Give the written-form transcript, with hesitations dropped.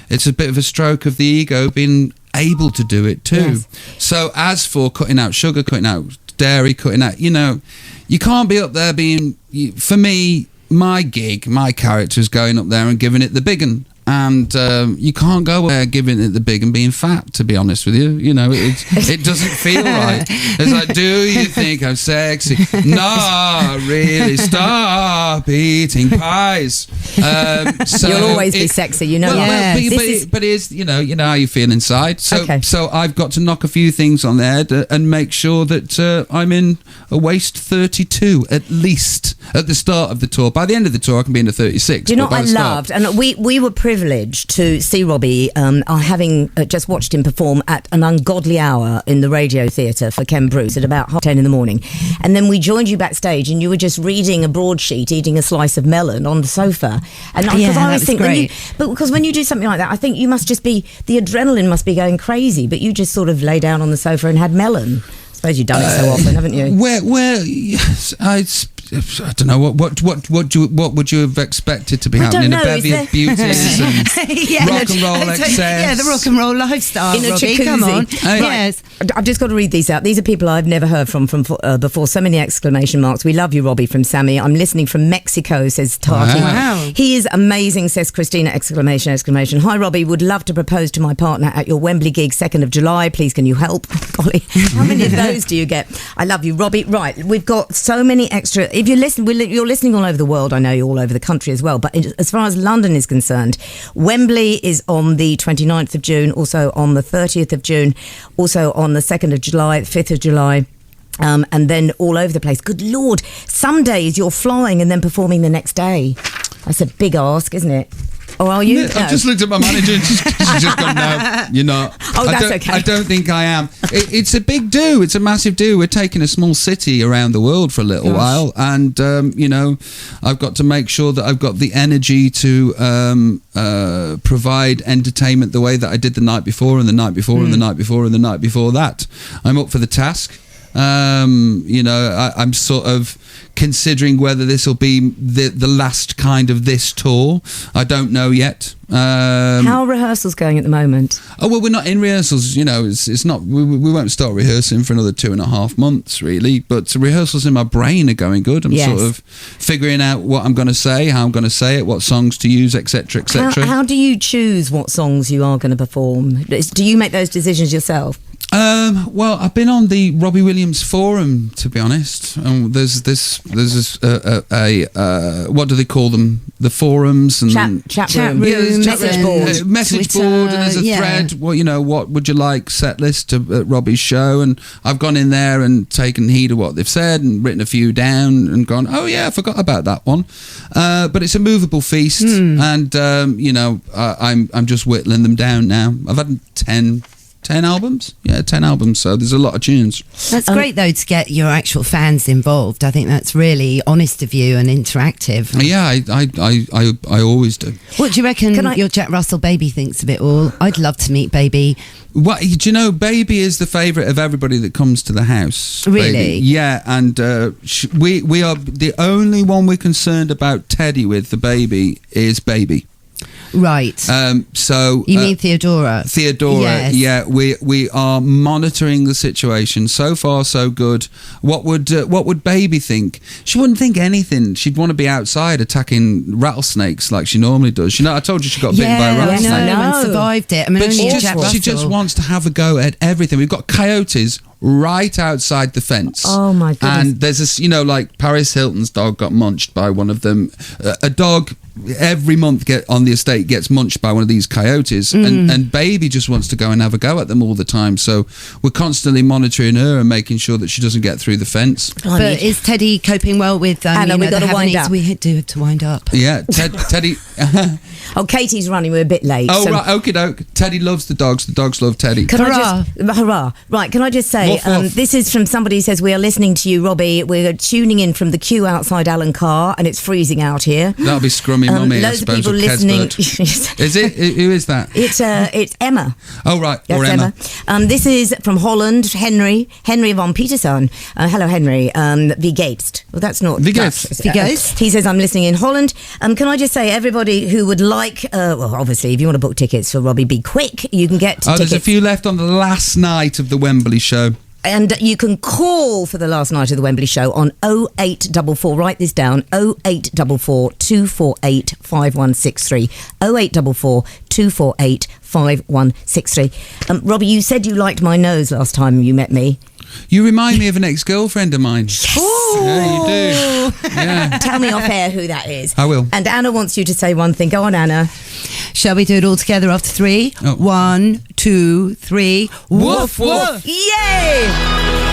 it's a bit of a stroke of the ego being able to do it too. Yes. So as for cutting out sugar, cutting out dairy, cutting out, you can't be up there being, for me, my gig, my character is going up there and giving it the big one. And you can't go there giving it the big and being fat, to be honest with you. It doesn't feel right. It's like, do you think I'm sexy? No, really, stop eating pies. So you'll always be sexy, But it's, you know how you feel inside. So I've got to knock a few things on there and make sure that I'm in a waist 32 at least at the start of the tour. By the end of the tour, I can be in a 36. Do you know what I loved? And we were privileged to see Robbie, having just watched him perform at an ungodly hour in the Radio Theatre for Ken Bruce at about 10:30 in the morning. And then we joined you backstage and you were just reading a broadsheet, eating a slice of melon on the sofa. And I always think, because when you do something like that, I think you must just be, the adrenaline must be going crazy, but you just sort of lay down on the sofa and had melon. I suppose you've done it so often, haven't you? I don't know what would you have expected to be happening? A bevy of beauties and rock and roll excess. Yeah, the rock and roll lifestyle. In a Robbie, jacuzzi. come on. Yes, I've just got to read these out. These are people I've never heard from before. So many exclamation marks. We love you, Robbie, from Sammy. I'm listening from Mexico, says Tati. Wow. He is amazing, says Christina! Exclamation, exclamation. Hi, Robbie. Would love to propose to my partner at your Wembley gig, 2nd of July. Please, can you help? Golly, how many of those do you get? I love you, Robbie. Right, we've got so many extra. If you're listening all over the world, I know you're all over the country as well, but as far as London is concerned, Wembley is on the 29th of June, also on the 30th of June, also on the 2nd of July, 5th of July, and then all over the place. Good Lord, some days you're flying and then performing the next day. That's a big ask, isn't it? Or are you? I've just looked at my manager and she's just gone, no, you're not. Oh, that's okay. I don't think I am. It's a big do. It's a massive do. We're taking a small city around the world for a little while. And, I've got to make sure that I've got the energy to provide entertainment the way that I did the night before and the night before and the night before and the night before that. I'm up for the task. I'm sort of considering whether this will be the last kind of this tour. I don't know yet. How are rehearsals going at the moment? Oh, well, we're not in rehearsals. It's not. We won't start rehearsing for another 2.5 months, really. But rehearsals in my brain are going good. I'm sort of figuring out what I'm going to say, how I'm going to say it, what songs to use, etc., etc. How do you choose what songs you are going to perform? Do you make those decisions yourself? Well, I've been on the Robbie Williams forum, to be honest. There's what do they call them? The forums and chat room, message board, message Twitter, board, and there's a thread. Well, what would you like set list at Robbie's show? And I've gone in there and taken heed of what they've said and written a few down and gone, oh yeah, I forgot about that one. But it's a movable feast, and I'm just whittling them down now. I've had 10 albums? Yeah, 10 albums, so there's a lot of tunes. That's great, though, to get your actual fans involved. I think that's really honest of you and interactive. Yeah, I always do. What do you reckon your Jack Russell Baby thinks of it all? I'd love to meet Baby. What, do you know, Baby is the favourite of everybody that comes to the house. Really? Baby. Yeah, and we are the only one we're concerned about Teddy with, the baby, is Baby. Right. So you mean Theodora? Theodora, yes. Yeah. We are monitoring the situation. So far, so good. What would Baby think? She wouldn't think anything. She'd want to be outside attacking rattlesnakes like she normally does. I told you she got bitten by a rattlesnake. and survived it. I mean, but she just wants to have a go at everything. We've got coyotes right outside the fence. Oh my goodness. And there's this, like Paris Hilton's dog got munched by one of them. A dog every month on the estate gets munched by one of these coyotes, and Baby just wants to go and have a go at them all the time. So we're constantly monitoring her and making sure that she doesn't get through the fence. But is Teddy coping well with Anna, we've got to wind up. We do have to wind up. Yeah, Teddy. Oh, Katie's running. We're a bit late. Oh, right, okie doke. Teddy loves the dogs. The dogs love Teddy. Hurrah! Right, can I just say, Okay, Woof, woof. this is from somebody who says, we are listening to you, Robbie. We're tuning in from the queue outside Alan Carr, and it's freezing out here. That'll be Scrummy Mummy, I Loads of suppose, people or listening. Kesbert. Is it? Who is that? It's Emma. Oh, right. That's Or Emma. This is from Holland, Henry von Peterson. Hello, Henry. Wie geht's? Well, that's not... Wie geht's? Wie geht's? He says, I'm listening in Holland. Can I just say, everybody who would like... well, obviously, if you want to book tickets for Robbie, be quick. You can get tickets. There's a few left on the last night of the Wembley show. And you can call for the last night of the Wembley show on 0844. Write this down: 0844 248 5163. 0844 248 5163. Robbie, you said you liked my nose last time you met me. You remind me of an ex-girlfriend of mine. Yes. Yeah, you do. Yeah. Tell me off air who that is. I will. And Anna wants you to say one thing. Go on, Anna. Shall we do it all together after 3? Oh. 1, 2, 3. Woof, woof. Yay!